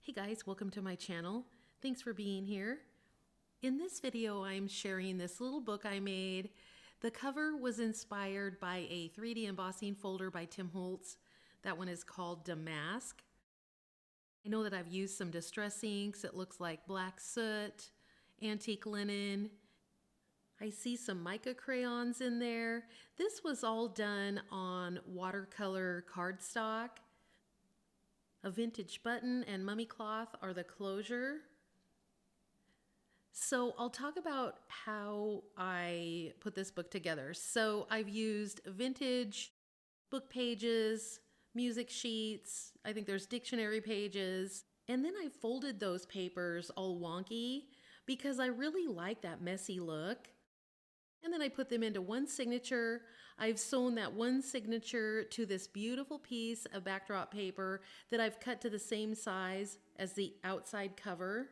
Hey guys, welcome to my channel. Thanks for being here. In this video, I'm sharing this little book I made. The cover was inspired by a 3D embossing folder by Tim Holtz. That one is called Damask. I know that I've used some distress inks. It looks like black soot, antique linen. I see some mica crayons in there. This was all done on watercolor cardstock. A vintage button and mummy cloth are the closure. So I'll talk about how I put this book together. So I've used vintage book pages, music sheets, I think there's dictionary pages, and then I folded those papers all wonky because I really like that messy look. And then I put them into one signature. I've sewn that one signature to this beautiful piece of backdrop paper that I've cut to the same size as the outside cover.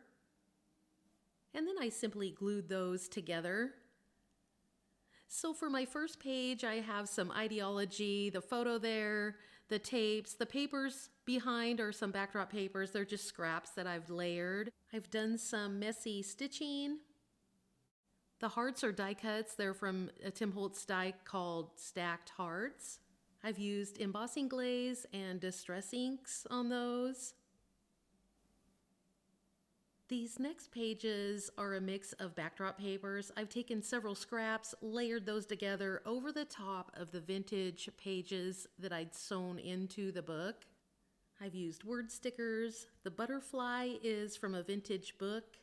And then I simply glued those together. So for my first page, I have some IDEA-OLOGY, the photo there, the tapes. The papers behind are some backdrop papers. They're just scraps that I've layered. I've done some messy stitching. The hearts are die cuts. They're from a Tim Holtz die called Stacked Hearts. I've used embossing glaze and distress inks on those. These next pages are a mix of backdrop papers. I've taken several scraps, layered those together over the top of the vintage pages that I'd sewn into the book. I've used word stickers. The butterfly is from a vintage book.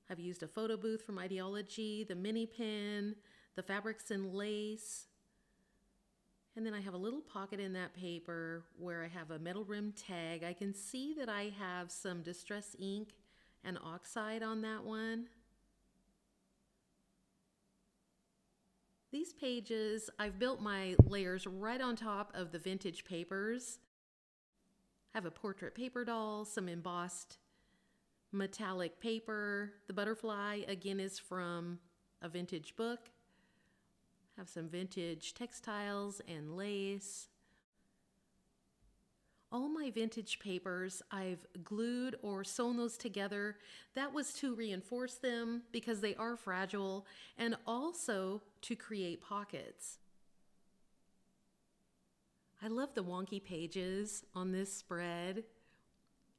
I've used a photo booth from IDEA-OLOGY, the mini pin, the fabrics and lace. And then I have a little pocket in that paper where I have a metal rim tag. I can see that I have some distress ink and oxide on that one. These pages, I've built my layers right on top of the vintage papers. I have a portrait paper doll, some embossed metallic paper. The butterfly again is from a vintage book. Have some vintage textiles and lace. All my vintage papers, I've glued or sewn those together. That was to reinforce them because they are fragile and also to create pockets. I love the wonky pages on this spread.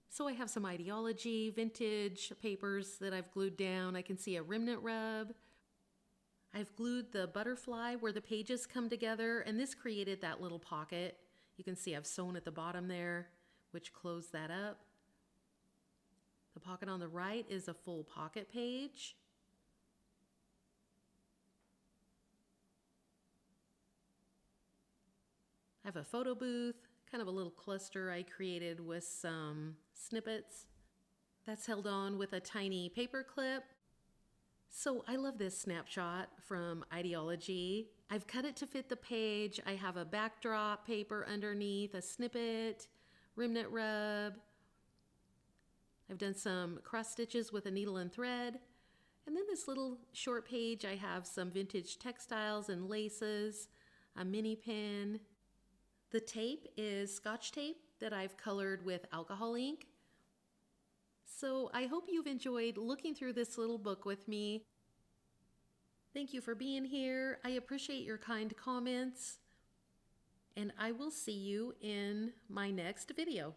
So I have some IDEA-OLOGY vintage papers that I've glued down. I can see a remnant rub. I've glued the butterfly where the pages come together, and this created that little pocket. You can see I've sewn at the bottom there, which closed that up. The pocket on the right is a full pocket page. I have a photo booth, kind of a little cluster I created with some snippets. That's held on with a tiny paper clip. So I love this snapshot from IDEA-OLOGY. I've cut it to fit the page. I have a backdrop paper underneath, a snippet, remnant rub. I've done some cross stitches with a needle and thread. And then this little short page, I have some vintage textiles and laces, a mini pin. The tape is Scotch tape that I've colored with alcohol ink. So I hope you've enjoyed looking through this little book with me. Thank you for being here. I appreciate your kind comments. And I will see you in my next video.